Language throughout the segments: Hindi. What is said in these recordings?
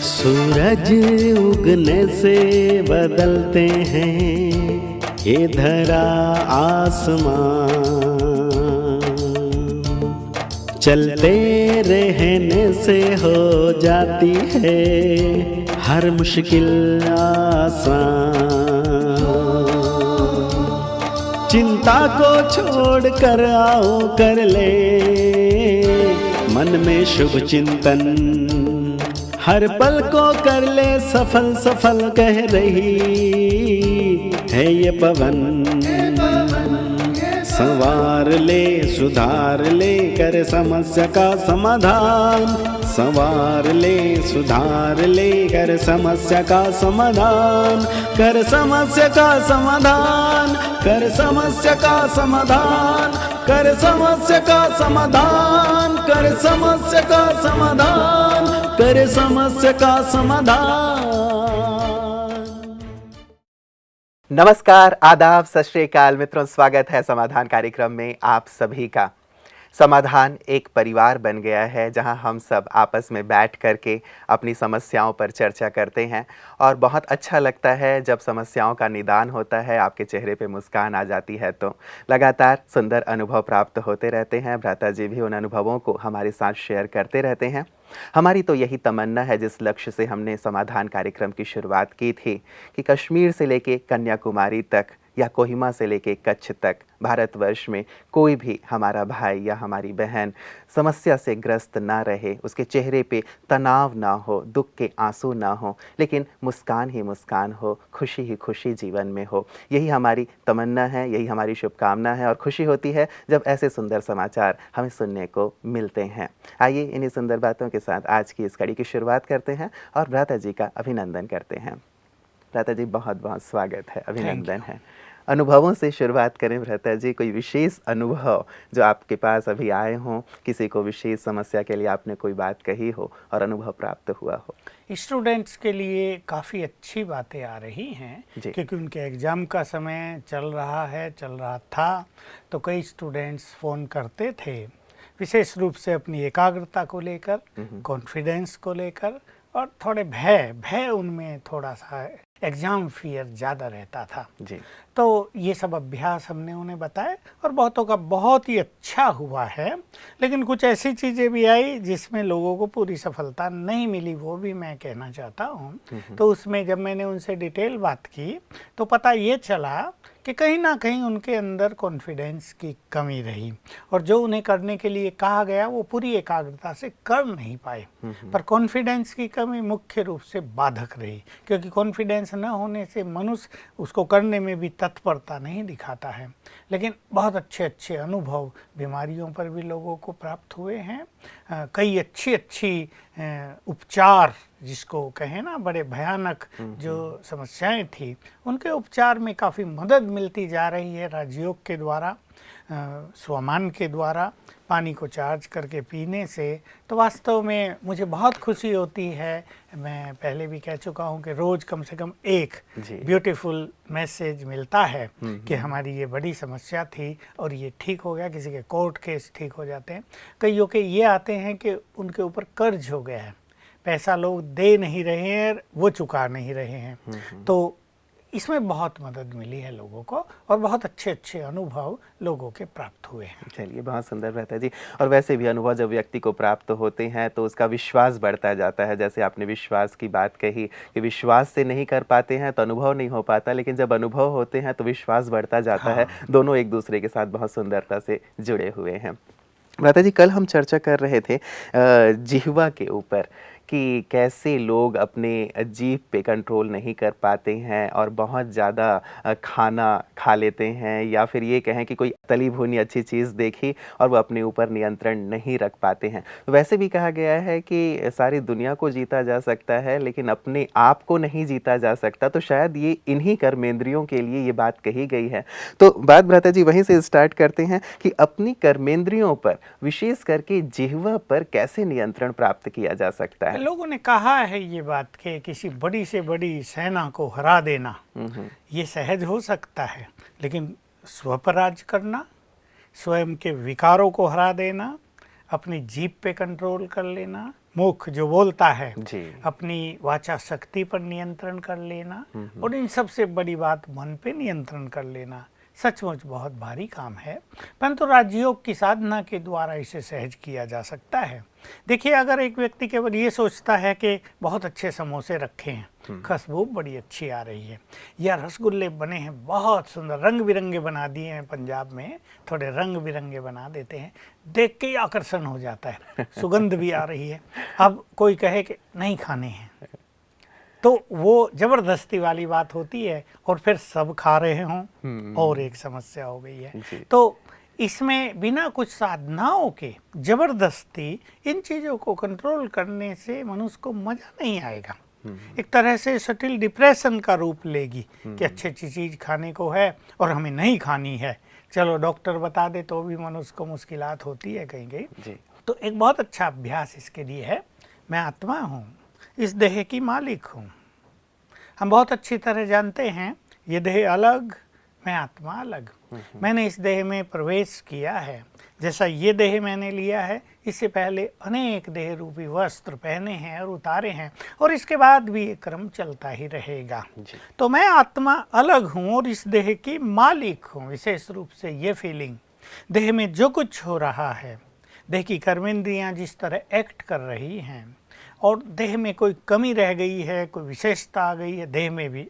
सूरज उगने से बदलते हैं ये धरा आसमां, चलते रहने से हो जाती है हर मुश्किल आसान। चिंता को छोड़ कर आओ कर ले मन में शुभ चिंतन, हर पल को कर ले सफल सफल कह रही है ये पवन। संवार ले सुधार ले कर समस्या का समाधान, संवार ले सुधार ले कर समस्या का समाधान, कर समस्या का समाधान, कर समस्या का समाधान, कर समस्या का समाधान, कर समस्या का समाधान, कर समस्या का समाधान। नमस्कार, आदाब, सत श्री अकाल मित्रों, स्वागत है समाधान कार्यक्रम में आप सभी का। समाधान एक परिवार बन गया है जहां हम सब आपस में बैठ करके अपनी समस्याओं पर चर्चा करते हैं और बहुत अच्छा लगता है जब समस्याओं का निदान होता है, आपके चेहरे पे मुस्कान आ जाती है। तो लगातार सुंदर अनुभव प्राप्त होते रहते हैं। भ्राता जी भी उन अनुभवों को हमारे साथ शेयर करते रहते हैं। हमारी तो यही तमन्ना है, जिस लक्ष्य से हमने समाधान कार्यक्रम की शुरुआत की थी कि कश्मीर से लेके कन्याकुमारी तक या कोहिमा से लेके कच्छ तक भारतवर्ष में कोई भी हमारा भाई या हमारी बहन समस्या से ग्रस्त ना रहे, उसके चेहरे पे तनाव ना हो, दुख के आंसू ना हो, लेकिन मुस्कान ही मुस्कान हो, खुशी ही खुशी जीवन में हो। यही हमारी तमन्ना है, यही हमारी शुभकामना है और खुशी होती है जब ऐसे सुंदर समाचार हमें सुनने को मिलते हैं। आइए इन्हीं सुंदर बातों के साथ आज की इस कड़ी की शुरुआत करते हैं और भ्राता जी का अभिनंदन करते हैं। भ्राता जी बहुत बहुत स्वागत है, अभिनंदन है। अनुभवों से शुरुआत करें भ्राता जी, कोई विशेष अनुभव जो आपके पास अभी आए हों, किसी को विशेष समस्या के लिए आपने कोई बात कही हो और अनुभव प्राप्त हुआ हो। स्टूडेंट्स के लिए काफ़ी अच्छी बातें आ रही हैं क्योंकि उनके एग्ज़ाम का समय चल रहा था, तो कई स्टूडेंट्स फ़ोन करते थे विशेष रूप से अपनी एकाग्रता को लेकर, कॉन्फिडेंस को लेकर और थोड़े भय उनमें थोड़ा सा एग्ज़ाम फियर ज़्यादा रहता था जी। तो ये सब अभ्यास हमने उन्हें बताए और बहुतों का बहुत ही अच्छा हुआ है, लेकिन कुछ ऐसी चीज़ें भी आई जिसमें लोगों को पूरी सफलता नहीं मिली, वो भी मैं कहना चाहता हूँ। तो उसमें जब मैंने उनसे डिटेल बात की तो पता ये चला कि कहीं ना कहीं उनके अंदर कॉन्फिडेंस की कमी रही और जो उन्हें करने के लिए कहा गया वो पूरी एकाग्रता से कर नहीं पाए। पर कॉन्फिडेंस की कमी मुख्य रूप से बाधक रही, क्योंकि कॉन्फिडेंस न होने से मनुष्य उसको करने में भी तत्परता नहीं दिखाता है। लेकिन बहुत अच्छे अच्छे अनुभव बीमारियों पर भी लोगों को प्राप्त हुए हैं। कई अच्छी उपचार, जिसको कहें ना, बड़े भयानक जो समस्याएं थी उनके उपचार में काफ़ी मदद मिलती जा रही है राजयोग के द्वारा, स्वमान के द्वारा, पानी को चार्ज करके पीने से। तो वास्तव में मुझे बहुत खुशी होती है। मैं पहले भी कह चुका हूँ कि रोज़ कम से कम एक ब्यूटीफुल मैसेज मिलता है कि हमारी ये बड़ी समस्या थी और ये ठीक हो गया। किसी के कोर्ट केस ठीक हो जाते हैं, कईयों के ये आते हैं कि उनके ऊपर कर्ज हो गया है, पैसा लोग दे नहीं रहे हैं, वो चुका नहीं रहे हैं। तो इसमें बहुत मदद मिली है लोगों को और बहुत अच्छे अच्छे अनुभव लोगों के प्राप्त हुए हैं। चलिए, बहुत सुंदर रहता है जी। और वैसे भी अनुभव जब व्यक्ति को प्राप्त होते हैं तो उसका विश्वास बढ़ता जाता है। जैसे आपने विश्वास की बात कही कि विश्वास से नहीं कर पाते हैं तो अनुभव नहीं हो पाता, लेकिन जब अनुभव होते हैं तो विश्वास बढ़ता जाता है। दोनों एक दूसरे के साथ बहुत सुंदरता से जुड़े हुए हैं। भ्राता जी, कल हम चर्चा कर रहे थे जिह्वा के ऊपर कि कैसे लोग अपने जीभ पे कंट्रोल नहीं कर पाते हैं और बहुत ज़्यादा खाना खा लेते हैं, या फिर ये कहें कि कोई तली भुनी अच्छी चीज़ देखी और वो अपने ऊपर नियंत्रण नहीं रख पाते हैं। वैसे भी कहा गया है कि सारी दुनिया को जीता जा सकता है लेकिन अपने आप को नहीं जीता जा सकता। तो शायद ये इन्हीं कर्मेंद्रियों के लिए ये बात कही गई है। तो बात भ्राता जी वहीं से स्टार्ट करते हैं कि अपनी कर्मेंद्रियों पर, विशेष करके जिह्वा पर कैसे नियंत्रण प्राप्त किया जा सकता है। लोगों ने कहा है ये बात कि किसी बड़ी से बड़ी सेना को हरा देना ये सहज हो सकता है, लेकिन स्व पर राज करना, स्वयं के विकारों को हरा देना, अपनी जीभ पे कंट्रोल कर लेना, मुख जो बोलता है, जी। अपनी वाचा शक्ति पर नियंत्रण कर लेना और इन सबसे बड़ी बात मन पे नियंत्रण कर लेना सचमुच बहुत भारी काम है, परंतु राजयोग की साधना के द्वारा इसे सहज किया जा सकता है। देखिए, अगर एक व्यक्ति केवल ये सोचता है कि बहुत अच्छे समोसे रखे हैं, खुशबू बड़ी अच्छी आ रही है, या रसगुल्ले बने हैं बहुत सुंदर, रंग बिरंगे बना दिए हैं, पंजाब में थोड़े रंग बिरंगे बना देते हैं, देख के ही आकर्षण हो जाता है, सुगंध भी आ रही है, अब कोई कहे कि नहीं खाने हैं, तो वो जबरदस्ती वाली बात होती है और फिर सब खा रहे हों और एक समस्या हो गई है। तो इसमें बिना कुछ साधनाओं के जबरदस्ती इन चीज़ों को कंट्रोल करने से मनुष्य को मज़ा नहीं आएगा। एक तरह से सटिल डिप्रेशन का रूप लेगी कि अच्छी अच्छी चीज़ खाने को है और हमें नहीं खानी है, चलो डॉक्टर बता दे तो भी मनुष्य को मुश्किलात होती है कहीं कहीं। तो एक बहुत अच्छा अभ्यास इसके लिए है, मैं आत्मा हूँ, इस देह की मालिक हूँ। हम बहुत अच्छी तरह जानते हैं ये देह अलग, मैं आत्मा अलग। मैंने इस देह में प्रवेश किया है, जैसा ये देह मैंने लिया है, इससे पहले अनेक देह रूपी वस्त्र पहने हैं और उतारे हैं, और इसके बाद भी ये क्रम चलता ही रहेगा। तो मैं आत्मा अलग हूँ और इस देह की मालिक हूँ। विशेष रूप से ये फीलिंग, देह में जो कुछ हो रहा है, देह की कर्मेंद्रियाँ जिस तरह एक्ट कर रही हैं और देह में कोई कमी रह गई है, कोई विशेषता आ गई है, देह में भी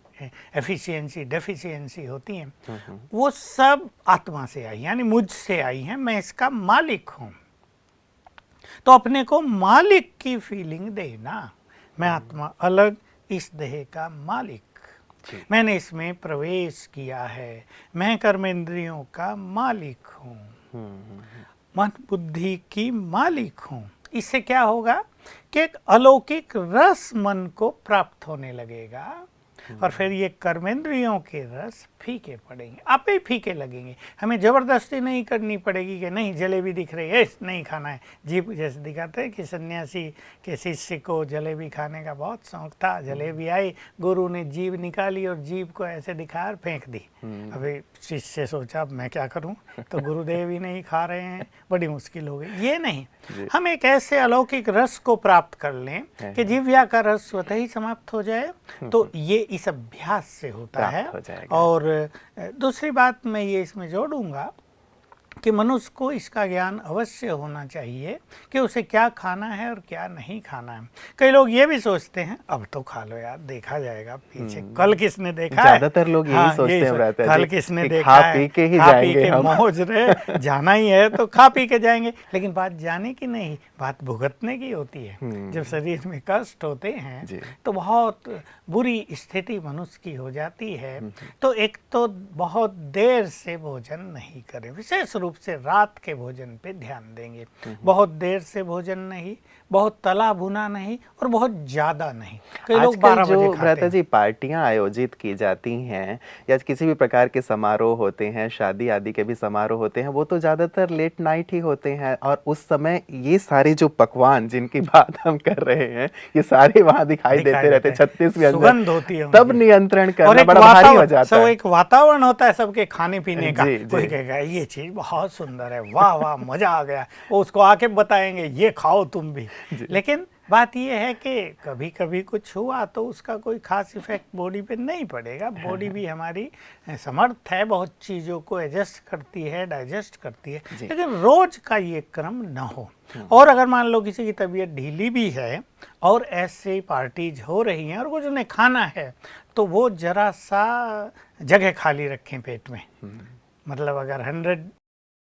एफिशिएंसी डेफिशिएंसी होती हैं, वो सब आत्मा से आई, यानी मुझसे आई हैं, मैं इसका मालिक हूँ। तो अपने को मालिक की फीलिंग देना, मैं आत्मा अलग, इस देह का मालिक, मैंने इसमें प्रवेश किया है, मैं कर्मेंद्रियों का मालिक हूँ, मन बुद्धि की मालिक हूँ। इससे क्या होगा कि एक अलौकिक रस मन को प्राप्त होने लगेगा और फिर ये कर्मेंद्रियों के रस फीके पड़ेंगे, आप ही फीके लगेंगे। हमें ज़बरदस्ती नहीं करनी पड़ेगी कि नहीं जलेबी दिख रही है नहीं खाना है। जीभ जैसे दिखाते हैं कि सन्यासी के शिष्य को जलेबी खाने का बहुत शौक था, जलेबी आई, गुरु ने जीभ निकाली और जीभ को ऐसे दिखा और फेंक दी। अभी शिष्य सोचा अब मैं क्या करूं, तो गुरुदेव ही नहीं खा रहे हैं, बड़ी मुश्किल हो गई। ये नहीं, हम एक ऐसे अलौकिक रस को प्राप्त कर लें कि जिह्वा का रस स्वतः ही समाप्त हो जाए, तो ये इस अभ्यास से होता है। और दूसरी बात मैं ये इसमें जोड़ूंगा कि मनुष्य को इसका ज्ञान अवश्य होना चाहिए कि उसे क्या खाना है और क्या नहीं खाना है। कई लोग ये भी सोचते हैं अब तो खा लो यार, देखा जाएगा पीछे, कल किसने देखा है। ज्यादातर लोग यही सोचते हैं कल किसने देखा है, पी के ही जाएंगे, मौज रहे, जाना ही है तो खा पी के जाएंगे। लेकिन बात जाने की नहीं, बात भुगतने की होती है। जब शरीर में कष्ट होते हैं तो बहुत बुरी स्थिति मनुष्य की हो जाती है। तो एक तो बहुत देर से भोजन नहीं करें, विशेष रूप से रात के भोजन पे ध्यान देंगे। बहुत देर से भोजन नहीं, बहुत तला भुना नहीं और बहुत ज्यादा नहीं। कई लोग 12 बजे खाते हैं। जी पार्टियां आयोजित की जाती हैं या किसी भी प्रकार के समारोह होते हैं, शादी आदि के भी समारोह होते हैं, वो तो ज्यादातर लेट नाइट ही होते हैं और उस समय ये सारे जो पकवान जिनकी बात हम कर रहे हैं ये सारे वहां दिखाई देते रहते, 36 व्यंजन सुगंध होती है, तब नियंत्रण करना बड़ा भारी हो जाता है। एक वातावरण होता है सबके खाने पीने का। कोई कहेगा ये चीज बहुत सुंदर है, वाह वाह मजा आ गया, वो उसको आके बताएंगे ये खाओ तुम भी। लेकिन बात यह है कि कभी कभी कुछ हुआ तो उसका कोई खास इफेक्ट बॉडी पे नहीं पड़ेगा। बॉडी भी हमारी समर्थ है, बहुत चीज़ों को एडजस्ट करती है, डाइजेस्ट करती है, लेकिन रोज का ये क्रम न हो। और अगर मान लो किसी की तबीयत ढीली भी है और ऐसे पार्टीज हो रही हैं और कुछ उन्हें खाना है, तो वो जरा सा जगह खाली रखें पेट में। मतलब अगर 100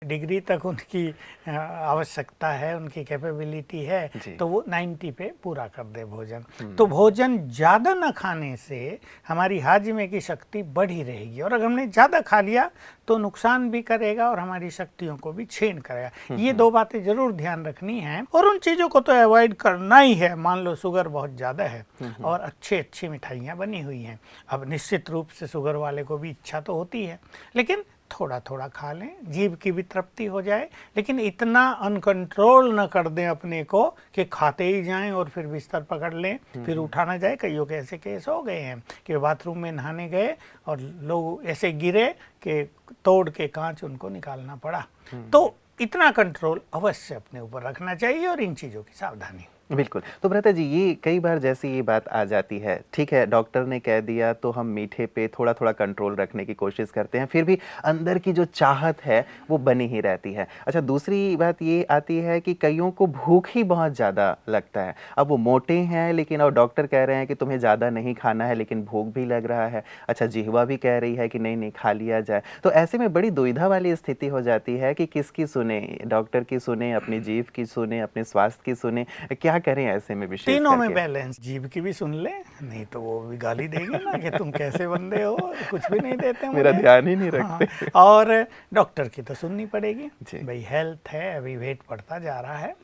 डिग्री तक उनकी आवश्यकता है, उनकी कैपेबिलिटी है, तो वो 90 पे पूरा कर दे भोजन। तो भोजन ज़्यादा न खाने से हमारी हाजमे की शक्ति बढ़ी रहेगी, और अगर हमने ज़्यादा खा लिया तो नुकसान भी करेगा और हमारी शक्तियों को भी छीन करेगा। ये दो बातें ज़रूर ध्यान रखनी हैं, और उन चीज़ों को तो अवॉइड करना ही है। मान लो शुगर बहुत ज़्यादा है और अच्छी मिठाइयाँ बनी हुई हैं, अब निश्चित रूप से शुगर वाले को भी इच्छा तो होती है, लेकिन थोड़ा थोड़ा खा लें, जीभ की भी तृप्ति हो जाए, लेकिन इतना अनकंट्रोल न कर दें अपने को कि खाते ही जाएं और फिर बिस्तर पकड़ लें, फिर उठा ना जाए। कईयों के ऐसे केस हो गए हैं कि बाथरूम में नहाने गए और लोग ऐसे गिरे कि तोड़ के कांच उनको निकालना पड़ा। तो इतना कंट्रोल अवश्य अपने ऊपर रखना चाहिए और इन चीज़ों की सावधानी। बिल्कुल। तो भ्राता जी, ये कई बार जैसे ये बात आ जाती है, ठीक है, डॉक्टर ने कह दिया तो हम मीठे पे थोड़ा-थोड़ा कंट्रोल रखने की कोशिश करते हैं, फिर भी अंदर की जो चाहत है वो बनी ही रहती है। अच्छा, दूसरी बात ये आती है कि कइयों को भूख ही बहुत ज़्यादा लगता है। अब वो मोटे हैं लेकिन और डॉक्टर कह रहे हैं कि तुम्हें ज़्यादा नहीं खाना है, लेकिन भूख भी लग रहा है। अच्छा, जिह्वा भी कह रही है कि नहीं-नहीं खा लिया जाए। तो ऐसे में बड़ी दुविधा वाली स्थिति हो जाती है कि किसकी सुने? डॉक्टर की सुने, अपनी जीभ की सुने, अपने स्वास्थ्य की सुने? क्या करें ऐसे में विशेष तीनों में करके? बैलेंस, जीभ की भी सुन ले, नहीं तो वो भी गाली देंगे ना कि तुम कैसे बंदे हो, कुछ भी नहीं देते मेरा मुझे। ध्यान ही नहीं हाँ, रखते। और डॉक्टर की तो सुननी पड़ेगी जी। भाई, हेल्थ है, अभी वेट बढ़ता जा रहा है,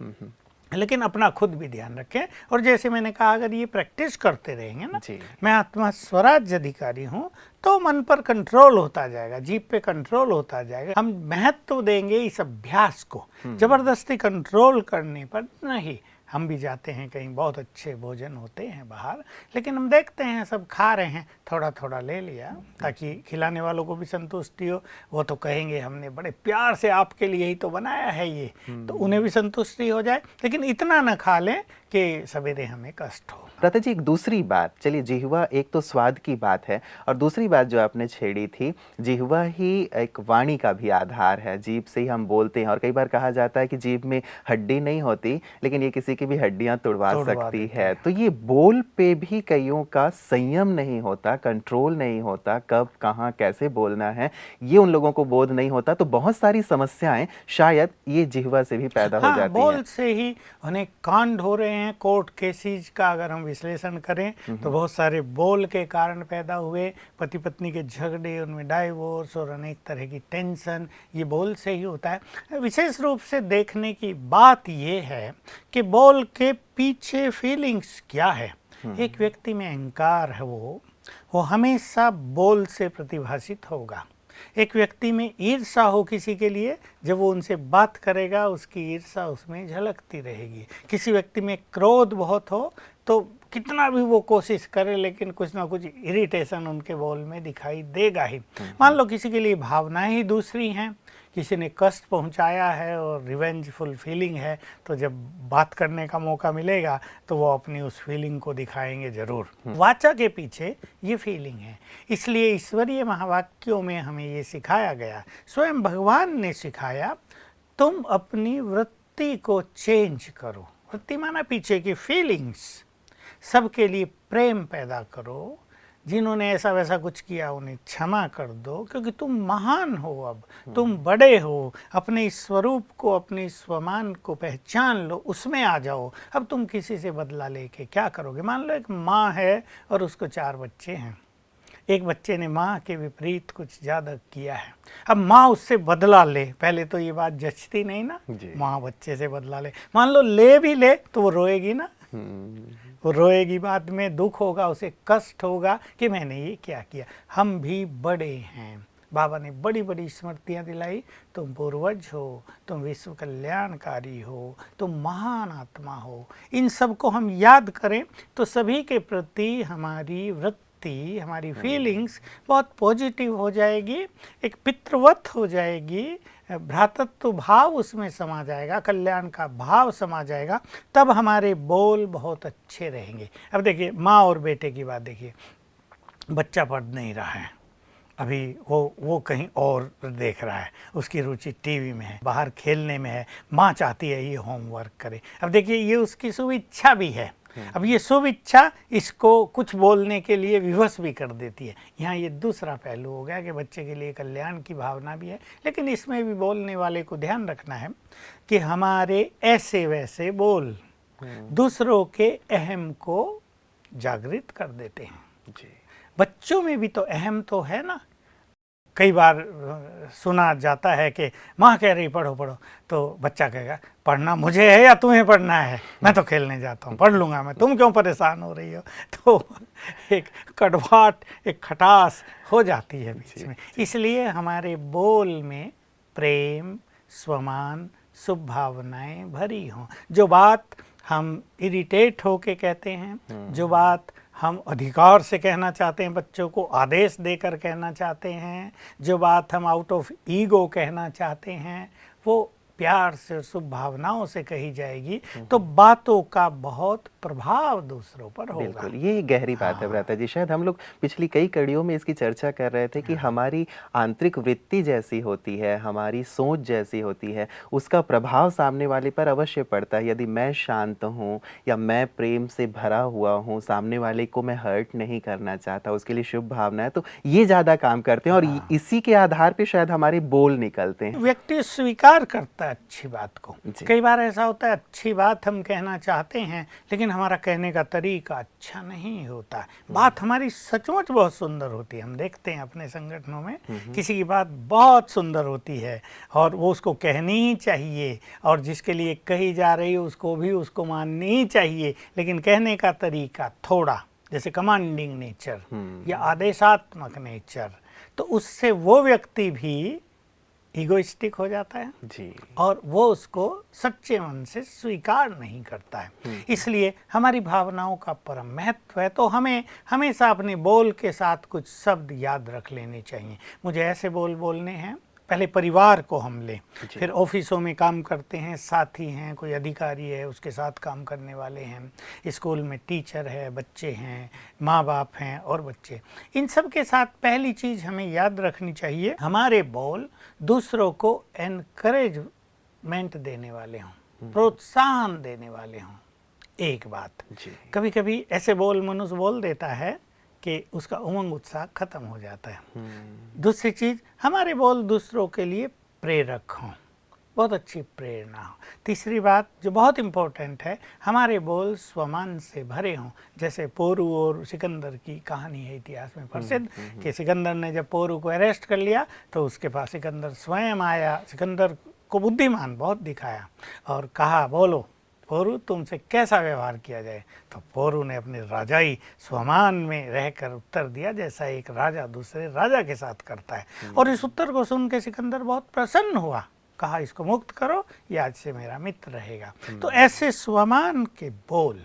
लेकिन अपना खुद भी ध्यान रखें। और जैसे मैंने कहा, अगर ये प्रैक्टिस करते रहेंगे ना, जी। मैं आत्मा स्वराज्य अधिकारी हूँ, तो मन पर कंट्रोल होता जाएगा, जीभ पे कंट्रोल होता जाएगा। हम महत्व देंगे इस अभ्यास को, जबरदस्ती कंट्रोल करने पर नहीं। हम भी जाते हैं कहीं, बहुत अच्छे भोजन होते हैं बाहर, लेकिन हम देखते हैं सब खा रहे हैं, थोड़ा थोड़ा ले लिया ताकि खिलाने वालों को भी संतुष्टि हो। वो तो कहेंगे हमने बड़े प्यार से आपके लिए ही तो बनाया है ये, तो उन्हें भी संतुष्टि हो जाए, लेकिन इतना ना खा लें कि सवेरे हमें कष्ट हो। भ्राता जी, एक दूसरी बात, चलिए, जिह्वा एक तो स्वाद की बात है, और दूसरी बात जो आपने छेड़ी थी, जिह्वा ही एक वाणी का भी आधार है, जीभ से ही हम बोलते हैं। और कई बार कहा जाता है कि जीभ में हड्डी नहीं होती, लेकिन ये किसी की भी हड्डियां तुड़वा सकती है। तो ये बोल पे भी कईयों का संयम नहीं होता, कंट्रोल नहीं होता, कब कहाँ कैसे बोलना है ये उन लोगों को बोध नहीं होता। तो बहुत सारी समस्याएं शायद ये जिह्वा से भी पैदा हो जाती बोल हैं। से ही अनेक कांड हो रहे हैं। कोर्ट केसेस का अगर हम विश्लेषण करें तो बहुत सारे बोल के कारण पैदा हुए, पति पत्नी के झगड़े, उनमें डाइवोर्स और अनेक तरह की टेंशन, ये बोल से ही होता है। विशेष रूप से देखने की बात ये है कि बोल के पीछे फीलिंग्स क्या है। एक व्यक्ति में अहंकार है, वो हमेशा बोल से प्रतिभाषित होगा। एक व्यक्ति में ईर्ष्या हो किसी के लिए, जब वो उनसे बात करेगा उसकी ईर्ष्या उसमें झलकती रहेगी। किसी व्यक्ति में क्रोध बहुत हो तो कितना भी वो कोशिश करे, लेकिन कुछ ना कुछ इरिटेशन उनके बोल में दिखाई देगा ही। मान लो किसी के लिए भावनाएं ही दूसरी हैं, किसी ने कष्ट पहुंचाया है और रिवेंजफुल फीलिंग है, तो जब बात करने का मौका मिलेगा तो वो अपनी उस फीलिंग को दिखाएंगे जरूर। वाचा के पीछे ये फीलिंग है। इसलिए ईश्वरीय महावाक्यों में हमें ये सिखाया गया, स्वयं भगवान ने सिखाया, तुम अपनी वृत्ति को चेंज करो। वृत्ति माना पीछे की फीलिंग्स। सबके लिए प्रेम पैदा करो, जिन्होंने ऐसा वैसा कुछ किया उन्हें क्षमा कर दो, क्योंकि तुम महान हो, अब तुम बड़े हो। अपने स्वरूप को, अपने स्वमान को पहचान लो, उसमें आ जाओ। अब तुम किसी से बदला लेके क्या करोगे? मान लो एक माँ है और उसको 4 बच्चे हैं, एक बच्चे ने माँ के विपरीत कुछ ज़्यादा किया है, अब माँ उससे बदला ले, पहले तो ये बात जचती नहीं ना, माँ बच्चे से बदला ले। मान लो ले भी ले तो वो रोएगी ना, वो रोएगी, बाद में दुख होगा, उसे कष्ट होगा कि मैंने ये क्या किया। हम भी बड़े हैं, बाबा ने बड़ी बड़ी स्मृतियाँ दिलाई, तुम पूर्वज हो, तुम विश्व कल्याणकारी हो, तुम महान आत्मा हो। इन सब को हम याद करें तो सभी के प्रति हमारी वृत्ति, हमारी फीलिंग्स बहुत पॉजिटिव हो जाएगी, एक पितृवत हो जाएगी, भ्रातृत्व भाव उसमें समा जाएगा, कल्याण का भाव समा जाएगा, तब हमारे बोल बहुत अच्छे रहेंगे। अब देखिए, माँ और बेटे की बात देखिए, बच्चा पढ़ नहीं रहा है, अभी वो कहीं और देख रहा है, उसकी रुचि टीवी में है, बाहर खेलने में है, माँ चाहती है ये होमवर्क करे। अब देखिए, ये उसकी शुभ इच्छा भी है। अब ये शुभ इच्छा इसको कुछ बोलने के लिए विवश भी कर देती है। यहाँ ये दूसरा पहलू हो गया कि बच्चे के लिए कल्याण की भावना भी है, लेकिन इसमें भी बोलने वाले को ध्यान रखना है कि हमारे ऐसे वैसे बोल दूसरों के अहम को जागृत कर देते हैं। जी। बच्चों में भी तो अहम तो है ना। कई बार सुना जाता है कि माँ कह रही पढ़ो पढ़ो, तो बच्चा कहेगा पढ़ना मुझे है या तुम्हें पढ़ना है, मैं तो खेलने जाता हूँ, पढ़ लूँगा मैं, तुम क्यों परेशान हो रही हो। तो एक कड़वाहट, एक खटास हो जाती है बीच में। इसलिए हमारे बोल में प्रेम, स्वमान, शुभ भावनाएं भरी हों। जो बात हम इरिटेट होके कहते हैं, जो बात हम अधिकार से कहना चाहते हैं, बच्चों को आदेश देकर कहना चाहते हैं, जो बात हम आउट ऑफ ईगो कहना चाहते हैं, वो प्यार से और शुभ भावनाओं से कही जाएगी तो बातों का बहुत प्रभाव दूसरों पर होगा। बिल्कुल, ये गहरी बात है भ्राता जी। शायद हम लोग पिछली कई कड़ियों में इसकी चर्चा कर रहे थे कि हमारी आंतरिक वृत्ति जैसी होती है, हमारी सोच जैसी होती है, उसका प्रभाव सामने वाले पर अवश्य पड़ता है। यदि मैं शांत हूँ या मैं प्रेम से भरा हुआ हूँ, सामने वाले को मैं हर्ट नहीं करना चाहता, उसके लिए शुभ भावना है, तो ये ज़्यादा काम करते हैं और इसी के आधार पे शायद हमारे बोल निकलते हैं। व्यक्ति स्वीकार करता है अच्छी बात को। कई बार ऐसा होता है अच्छी बात हम कहना चाहते हैं लेकिन हमारा कहने का तरीका अच्छा नहीं होता है। बात हमारी सचमुच बहुत सुंदर होती है। हम देखते हैं अपने संगठनों में किसी की बात बहुत सुंदर होती है और वो उसको कहनी ही चाहिए और जिसके लिए कही जा रही है उसको भी उसको माननी ही चाहिए, लेकिन कहने का तरीका थोड़ा जैसे कमांडिंग नेचर या आदेशात्मक नेचर, तो उससे वो व्यक्ति भी ईगोइस्टिक हो जाता है जी। और वो उसको सच्चे मन से स्वीकार नहीं करता है। इसलिए हमारी भावनाओं का परम महत्व है। तो हमें हमेशा अपने बोल के साथ कुछ शब्द याद रख लेने चाहिए। मुझे ऐसे बोल बोलने हैं। पहले परिवार को हम लें, फिर ऑफिसों में काम करते हैं, साथी हैं, कोई अधिकारी है उसके साथ काम करने वाले हैं, स्कूल में टीचर है, बच्चे हैं, माँ बाप हैं और बच्चे। इन सब के साथ पहली चीज़ हमें याद रखनी चाहिए, हमारे बोल दूसरों को एनकरेजमेंट देने वाले हों, प्रोत्साहन देने वाले हों। एक बात, कभी कभी ऐसे बोल मनुष्य बोल देता है कि उसका उमंग उत्साह खत्म हो जाता है। दूसरी चीज़, हमारे बोल दूसरों के लिए प्रेरक हों, बहुत अच्छी प्रेरणा हो। तीसरी बात जो बहुत इम्पोर्टेंट है, हमारे बोल स्वमान से भरे हों। जैसे पोरू और सिकंदर की कहानी है इतिहास में प्रसिद्ध कि सिकंदर ने जब पोरू को अरेस्ट कर लिया तो उसके पास सिकंदर स्वयं आया, सिकंदर को बुद्धिमान बहुत दिखाया और कहा बोलो पोरू तुमसे कैसा व्यवहार किया जाए। तो पोरू ने अपने राजाई स्वमान में रहकर उत्तर दिया जैसा एक राजा दूसरे राजा के साथ करता है। और इस उत्तर को सुन के सिकंदर बहुत प्रसन्न हुआ, कहा इसको मुक्त करो, ये आज से मेरा मित्र रहेगा। तो ऐसे स्वमान के बोल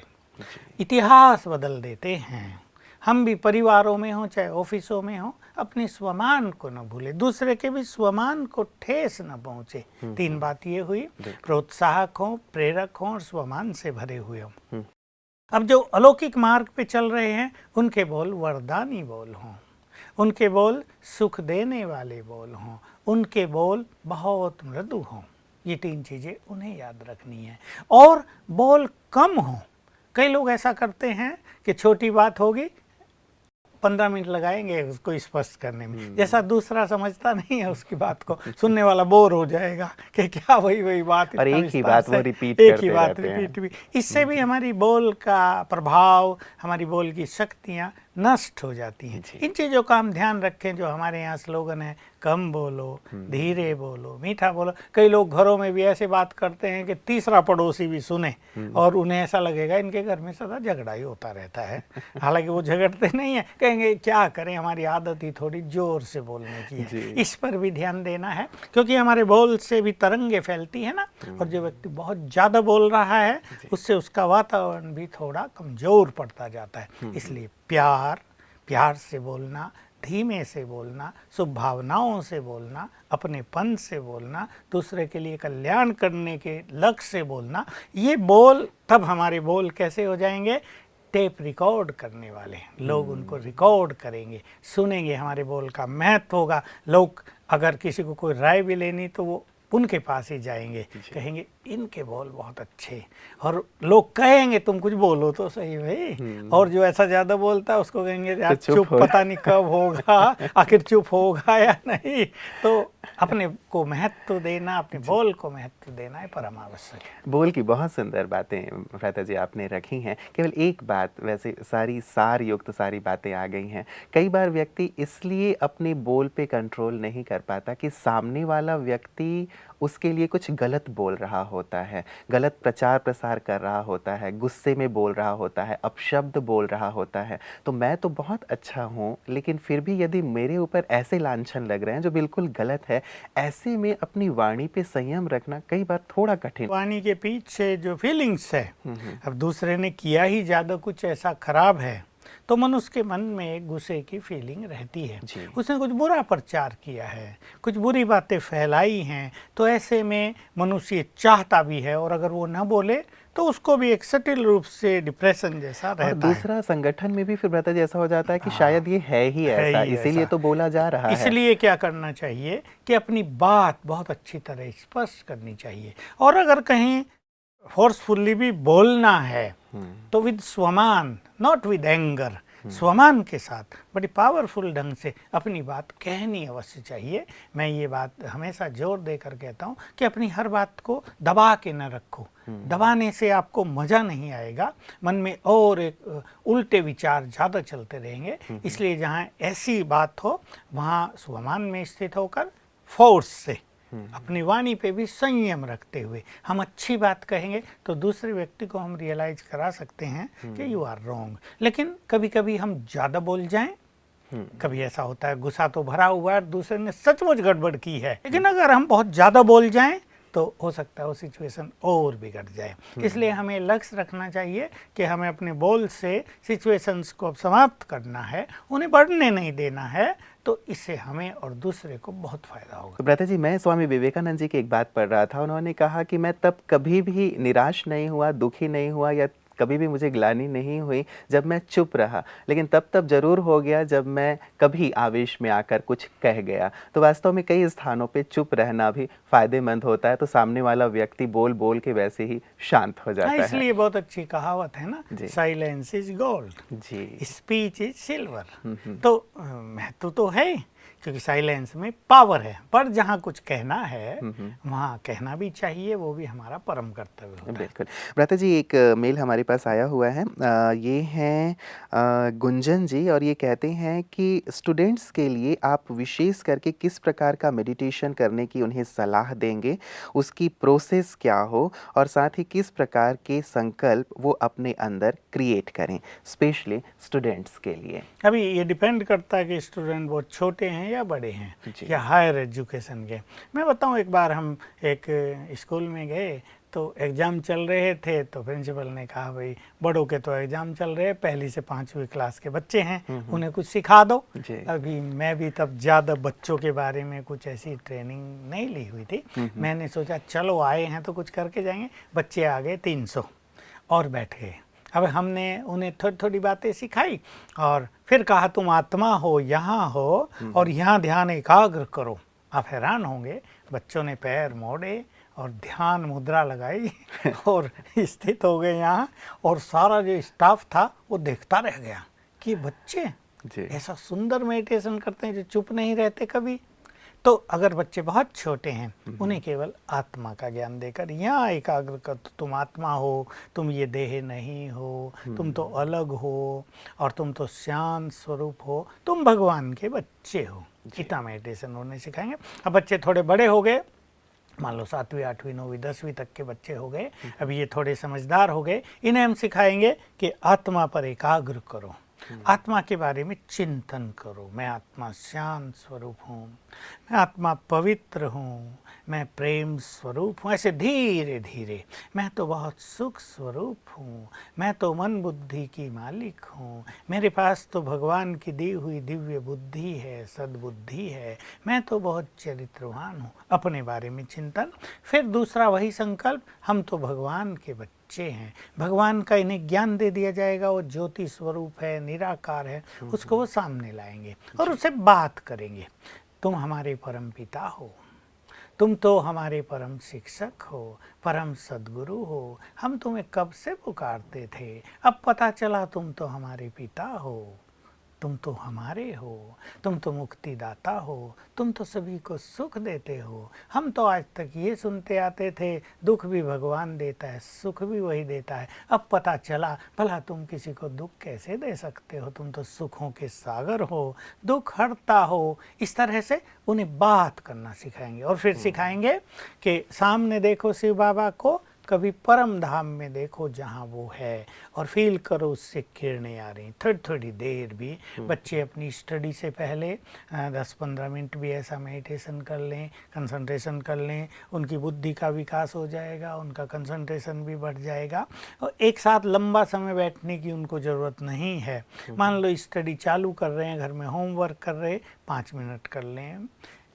इतिहास बदल देते हैं। हम भी परिवारों में हों चाहे ऑफिसों में हों, अपने स्वमान को न भूले, दूसरे के भी स्वमान को ठेस न पहुंचे। तीन बात ये हुई, प्रोत्साहक हों, प्रेरक हों और स्वमान से भरे हुए हों। अब जो अलौकिक मार्ग पे चल रहे हैं उनके बोल वरदानी बोल हों, उनके बोल सुख देने वाले बोल हों, उनके बोल बहुत मृदु हों। ये तीन चीज़ें उन्हें याद रखनी है। और बोल कम हों। कई लोग ऐसा करते हैं कि छोटी बात होगी 15 मिनट लगाएंगे उसको स्पष्ट करने में, जैसा दूसरा समझता नहीं है उसकी बात को, सुनने वाला बोर हो जाएगा कि क्या वही बात, और एक ही बात वो रिपीट करते रहते हैं। इससे भी हमारी बोल का प्रभाव, हमारी बोल की शक्तियाँ नष्ट हो जाती हैं। इन चीज़ों का हम ध्यान रखें। जो हमारे यहाँ स्लोगन है, कम बोलो, धीरे बोलो, मीठा बोलो। कई लोग घरों में भी ऐसे बात करते हैं कि तीसरा पड़ोसी भी सुने और उन्हें ऐसा लगेगा इनके घर में सदा झगड़ा ही होता रहता है। हालांकि वो झगड़ते नहीं है, कहेंगे क्या करें, हमारी आदत ही थोड़ी जोर से बोलने की है। इस पर भी ध्यान देना है क्योंकि हमारे बोल से भी तरंगे फैलती है ना, और जो व्यक्ति बहुत ज़्यादा बोल रहा है उससे उसका वातावरण भी थोड़ा कमज़ोर पड़ता जाता है। इसलिए प्यार से बोलना, धीमे से बोलना, शुभ भावनाओं से बोलना, अपनेपन से बोलना, दूसरे के लिए कल्याण करने के लक्ष्य से बोलना, ये बोल तब हमारे बोल कैसे हो जाएंगे, टेप रिकॉर्ड करने वाले लोग उनको रिकॉर्ड करेंगे, सुनेंगे, हमारे बोल का महत्व होगा। लोग अगर किसी को कोई राय भी लेनी तो वो उनके पास ही जाएंगे, कहेंगे इनके बोल बहुत अच्छे, और लोग कहेंगे तुम कुछ बोलो तो सही भाई। और जो ऐसा ज़्यादा बोलता है उसको कहेंगे यार चुप, पता नहीं कब होगा, आखिर चुप होगा या नहीं। तो अपने को महत्व देना, अपने बोल को महत्व देना है परम आवश्यक है। बोल की बहुत सुंदर बातें भ्राता जी आपने रखी हैं। केवल एक बात, वैसे सारी सार युक्त सारी बातें आ गई हैं। कई बार व्यक्ति इसलिए अपने बोल पे कंट्रोल नहीं कर पाता कि सामने वाला व्यक्ति उसके लिए कुछ गलत बोल रहा होता है, गलत प्रचार प्रसार कर रहा होता है, गुस्से में बोल रहा होता है, अपशब्द बोल रहा होता है। तो मैं तो बहुत अच्छा हूँ, लेकिन फिर भी यदि मेरे ऊपर ऐसे लांछन लग रहे हैं जो बिल्कुल गलत है, ऐसे में अपनी वाणी पे संयम रखना कई बार थोड़ा कठिन। वाणी के पीछे जो फीलिंग्स है, अब दूसरे ने किया ही ज़्यादा कुछ ऐसा खराब है तो मनुष्य के मन में एक गुस्से की फीलिंग रहती है। उसने कुछ बुरा प्रचार किया है, कुछ बुरी बातें फैलाई हैं, तो ऐसे में मनुष्य चाहता भी है और अगर वो न बोले तो उसको भी एक सटिल रूप से डिप्रेशन जैसा रहता है। दूसरा संगठन में भी फिर भ्राता जी ऐसा हो जाता है कि शायद ये है ही ऐसा, इसीलिए तो बोला जा रहा है। इसलिए क्या करना चाहिए कि अपनी बात बहुत अच्छी तरह स्पष्ट करनी चाहिए, और अगर कहीं फोर्सफुली भी बोलना है तो विद स्वमान, नॉट विद एंगर, स्वमान के साथ बड़ी पावरफुल ढंग से अपनी बात कहनी अवश्य चाहिए। मैं ये बात हमेशा जोर देकर कहता हूँ कि अपनी हर बात को दबा के न रखो। दबाने से आपको मज़ा नहीं आएगा, मन में और एक उल्टे विचार ज़्यादा चलते रहेंगे। इसलिए जहाँ ऐसी बात हो वहाँ स्वमान में स्थित होकर फोर्स से अपनी वाणी पे भी संयम रखते हुए हम अच्छी बात कहेंगे तो दूसरे व्यक्ति को हम रियलाइज करा सकते हैं कि यू आर रॉन्ग। लेकिन कभी कभी हम ज़्यादा बोल जाएं, कभी ऐसा होता है गुस्सा तो भरा हुआ है, दूसरे ने सचमुच गड़बड़ की है, लेकिन अगर हम बहुत ज़्यादा बोल जाएं तो हो सकता है वो सिचुएशन और बिगड़ जाए। इसलिए हमें लक्ष्य रखना चाहिए कि हमें अपने बोल से सिचुएशंस को समाप्त करना है, उन्हें बढ़ने नहीं देना है, तो इससे हमें और दूसरे को बहुत फायदा होगा। तो भ्राता जी, मैं स्वामी विवेकानंद जी की एक बात पढ़ रहा था, उन्होंने कहा कि मैं तब कभी भी निराश नहीं हुआ, दुखी नहीं हुआ या कभी भी मुझे ग्लानि नहीं हुई जब मैं चुप रहा, लेकिन तब जरूर हो गया जब मैं कभी आवेश में आकर कुछ कह गया। तो वास्तव में कई स्थानों पे चुप रहना भी फायदेमंद होता है, तो सामने वाला व्यक्ति बोल बोल के वैसे ही शांत हो जाता है। इसलिए बहुत अच्छी कहावत है ना, साइलेंस इज गोल्ड जी, स्पीच इज सिल्वर। तो महत्व तो है क्योंकि साइलेंस में पावर है, पर जहाँ कुछ कहना है वहाँ कहना भी चाहिए, वो भी हमारा परम कर्तव्य होता है। बिल्कुल। भ्राता जी, एक मेल हमारे पास आया हुआ है, ये हैं गुंजन जी, और ये कहते हैं कि स्टूडेंट्स के लिए आप विशेष करके किस प्रकार का मेडिटेशन करने की उन्हें सलाह देंगे, उसकी प्रोसेस क्या हो, और साथ ही किस प्रकार के संकल्प वो अपने अंदर क्रिएट करें, स्पेशली स्टूडेंट्स के लिए। अभी ये डिपेंड करता है कि स्टूडेंट बहुत छोटे हैं या बड़े हैं या हायर एजुकेशन के। मैं बताऊं, एक बार हम एक स्कूल में गए तो एग्ज़ाम चल रहे थे, तो प्रिंसिपल ने कहा भाई बड़ों के तो एग्ज़ाम चल रहे हैं, 1ली से 5वीं क्लास के बच्चे हैं, उन्हें कुछ सिखा दो। अभी मैं भी तब ज़्यादा बच्चों के बारे में कुछ ऐसी ट्रेनिंग नहीं ली हुई थी। मैंने सोचा चलो आए हैं तो कुछ करके जाएंगे। बच्चे आ गए 300 और बैठ गए। अब हमने उन्हें थोड़ी थोड़ी बातें सिखाई और फिर कहा तुम आत्मा हो, यहाँ हो और यहाँ ध्यान एकाग्र करो। आप हैरान होंगे, बच्चों ने पैर मोड़े और ध्यान मुद्रा लगाई और स्थित हो गए यहाँ, और सारा जो स्टाफ था वो देखता रह गया कि बच्चे ऐसा सुंदर मेडिटेशन करते हैं जो चुप नहीं रहते कभी। तो अगर बच्चे बहुत छोटे हैं उन्हें केवल आत्मा का ज्ञान देकर यहाँ एकाग्र कर, तुम आत्मा हो, तुम ये देह नहीं हो, तुम तो अलग हो और तुम तो शांत स्वरूप हो, तुम भगवान के बच्चे हो, इतना मेडिटेशन उन्हें सिखाएंगे। अब बच्चे थोड़े बड़े हो गए, मान लो 7वीं 8वीं 9वीं 10वीं तक के बच्चे हो गए, अभी ये थोड़े समझदार हो गए, इन्हें हम सिखाएंगे कि आत्मा पर एकाग्र करो, आत्मा के बारे में चिंतन करो। मैं आत्मा शांत स्वरूप हूँ, मैं आत्मा पवित्र हूँ, मैं प्रेम स्वरूप हूँ, ऐसे धीरे धीरे। मैं तो बहुत सुख स्वरूप हूँ, मैं तो मन बुद्धि की मालिक हूँ, मेरे पास तो भगवान की दी हुई दिव्य बुद्धि है, सद्बुद्धि है, मैं तो बहुत चरित्रवान हूँ। अपने बारे में चिंतन। फिर दूसरा वही संकल्प, हम तो भगवान के बच्चे हैं, भगवान का इन्हें ज्ञान दे दिया जाएगा, वो ज्योति स्वरूप है, निराकार है, उसको वो सामने लाएंगे और उससे बात करेंगे। तुम हमारे परम पिता हो, तुम तो हमारे परम शिक्षक हो, परम सद्गुरु हो, हम तुम्हें कब से पुकारते थे, अब पता चला तुम तो हमारे पिता हो, तुम तो हमारे हो, तुम तो मुक्तिदाता हो, तुम तो सभी को सुख देते हो। हम तो आज तक ये सुनते आते थे दुख भी भगवान देता है, सुख भी वही देता है, अब पता चला भला तुम किसी को दुख कैसे दे सकते हो, तुम तो सुखों के सागर हो, दुख हरता हो। इस तरह से उन्हें बात करना सिखाएंगे और फिर सिखाएंगे कि सामने देखो शिव बाबा को, कभी परम धाम में देखो जहाँ वो है, और फील करो उससे किरणें आ रही। थोड़ी थोड़ी देर भी बच्चे अपनी स्टडी से पहले 10-15 मिनट भी ऐसा मेडिटेशन कर लें, कंसंट्रेशन कर लें, उनकी बुद्धि का विकास हो जाएगा, उनका कंसंट्रेशन भी बढ़ जाएगा। और एक साथ लंबा समय बैठने की उनको ज़रूरत नहीं है। मान लो स्टडी चालू कर रहे हैं, घर में होमवर्क कर रहे, 5 मिनट कर लें,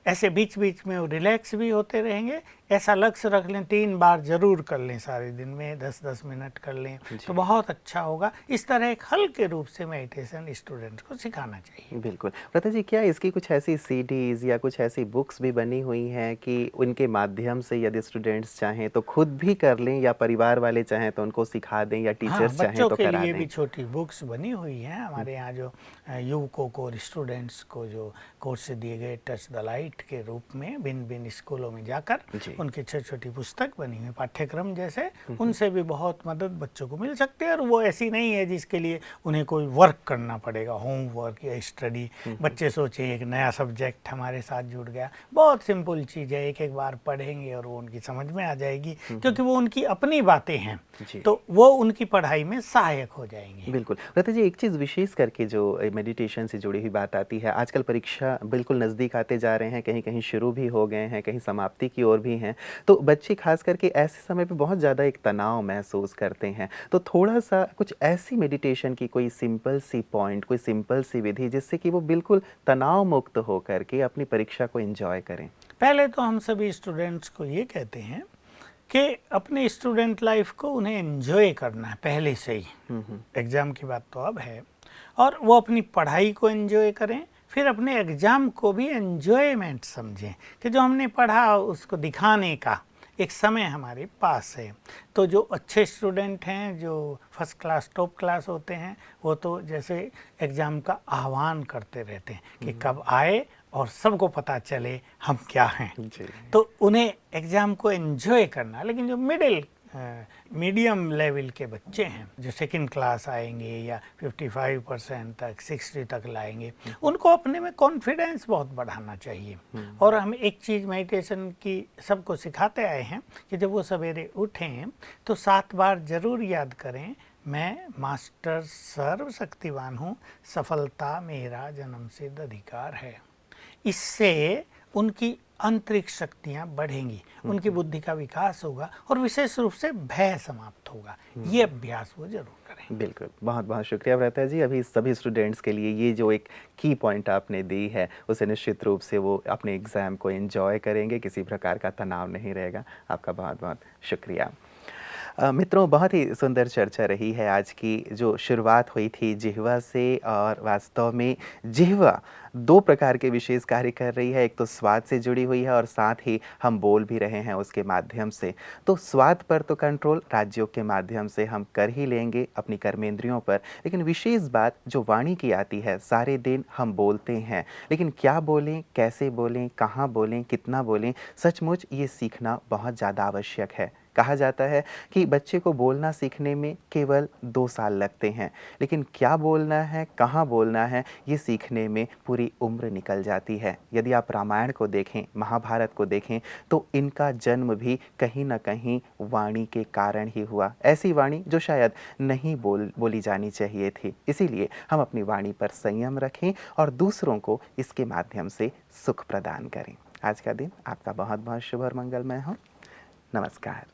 ऐसे बीच बीच में वो रिलैक्स भी होते रहेंगे। ऐसा लक्ष्य रख लें, 3 बार जरूर कर लें सारे दिन में, 10-10 मिनट कर लें तो बहुत अच्छा होगा। इस तरह एक हल्के रूप से मेडिटेशन स्टूडेंट्स को सिखाना चाहिए। बिल्कुल। प्रथा जी, क्या इसकी कुछ ऐसी सीडीज़ या कुछ ऐसी बुक्स भी बनी हुई हैं कि उनके माध्यम से यदि स्टूडेंट्स चाहें तो खुद भी कर लें, या परिवार वाले चाहें तो उनको सिखा दें, या टीचर्स चाहें तो करा दें? बच्चों के लिए भी छोटी बुक्स बनी हुई हैं। हमारे यहाँ जो युवकों को और स्टूडेंट्स को जो कोर्स दिए गए टच द लाइट के रूप में भिन्न भिन्न स्कूलों में जाकर उनकी छोटी छोटी पुस्तक बनी हुई पाठ्यक्रम जैसे, उनसे भी बहुत मदद बच्चों को मिल सकती है। और वो ऐसी नहीं है जिसके लिए उन्हें कोई वर्क करना पड़ेगा, होमवर्क या स्टडी। बच्चे सोचे एक नया सब्जेक्ट हमारे साथ जुड़ गया, बहुत सिंपल चीज़ है, एक एक बार पढ़ेंगे और वो उनकी समझ में आ जाएगी, क्योंकि वो उनकी अपनी बातें हैं, तो वो उनकी पढ़ाई में सहायक हो जाएंगे। बिल्कुल। प्रथा जी, एक चीज़ विशेष करके जो मेडिटेशन से जुड़ी हुई बात आती है, आजकल परीक्षा बिल्कुल नज़दीक आते जा रहे हैं, कहीं कहीं शुरू भी हो गए हैं, कहीं समाप्ति की ओर भी हैं, तो बच्चे खास करके ऐसे समय पे बहुत ज़्यादा एक तनाव महसूस करते हैं। तो थोड़ा सा कुछ ऐसी मेडिटेशन की कोई सिंपल सी पॉइंट, कोई सिंपल सी विधि जिससे कि वो बिल्कुल तनाव मुक्त हो करके अपनी परीक्षा को एंजॉय करें। पहले तो हम सभी स्टूडेंट्स को ये कहते हैं कि अपने स्टूडेंट लाइफ को उन्हें एंजॉय करना है पहले से ही। एग्ज़ाम की बात तो अब है, और वो अपनी पढ़ाई को एंजॉय करें, फिर अपने एग्ज़ाम को भी एंजॉयमेंट समझें कि जो हमने पढ़ा उसको दिखाने का एक समय हमारे पास है। तो जो अच्छे स्टूडेंट हैं, जो फर्स्ट क्लास टॉप क्लास होते हैं, वो तो जैसे एग्ज़ाम का आह्वान करते रहते हैं कि कब आए और सबको पता चले हम क्या हैं। तो उन्हें एग्ज़ाम को एंजॉय करना। लेकिन जो मीडियम लेवल के बच्चे हैं, जो सेकंड क्लास आएंगे या 55% तक 60 तक लाएंगे, उनको अपने में कॉन्फिडेंस बहुत बढ़ाना चाहिए। और हम एक चीज़ मेडिटेशन की सबको सिखाते आए हैं कि जब वो सवेरे उठें तो 7 बार ज़रूर याद करें, मैं मास्टर सर्वशक्तिवान हूँ, सफलता मेरा जन्मसिद्ध अधिकार है। इससे उनकी आंतरिक शक्तियाँ बढ़ेंगी, उनकी बुद्धि का विकास होगा और विशेष रूप से भय समाप्त होगा। ये अभ्यास वो जरूर करें। बिल्कुल, बहुत बहुत शुक्रिया प्रथा जी। अभी सभी स्टूडेंट्स के लिए ये जो एक की पॉइंट आपने दी है, उसे निश्चित रूप से वो अपने एग्ज़ाम को एंजॉय करेंगे, किसी प्रकार का तनाव नहीं रहेगा। आपका बहुत बहुत शुक्रिया। मित्रों, बहुत ही सुंदर चर्चा रही है आज की। जो शुरुआत हुई थी जिह्वा से, और वास्तव में जिह्वा 2 प्रकार के विशेष कार्य कर रही है। एक तो स्वाद से जुड़ी हुई है और साथ ही हम बोल भी रहे हैं उसके माध्यम से। तो स्वाद पर तो कंट्रोल राज्यों के माध्यम से हम कर ही लेंगे अपनी कर्मेंद्रियों पर, लेकिन विशेष बात जो वाणी की आती है, सारे दिन हम बोलते हैं, लेकिन क्या बोलें, कैसे बोलें, कहाँ बोलें, कितना बोलें, सचमुच ये सीखना बहुत ज़्यादा आवश्यक है। कहा जाता है कि बच्चे को बोलना सीखने में केवल 2 साल लगते हैं, लेकिन क्या बोलना है, कहाँ बोलना है, ये सीखने में पूरी उम्र निकल जाती है। यदि आप रामायण को देखें, महाभारत को देखें, तो इनका जन्म भी कहीं ना कहीं वाणी के कारण ही हुआ। ऐसी वाणी जो शायद नहीं बोली जानी चाहिए थी। इसीलिए हम अपनी वाणी पर संयम रखें और दूसरों को इसके माध्यम से सुख प्रदान करें। आज का दिन आपका बहुत बहुत शुभ और मंगलमय हो। नमस्कार।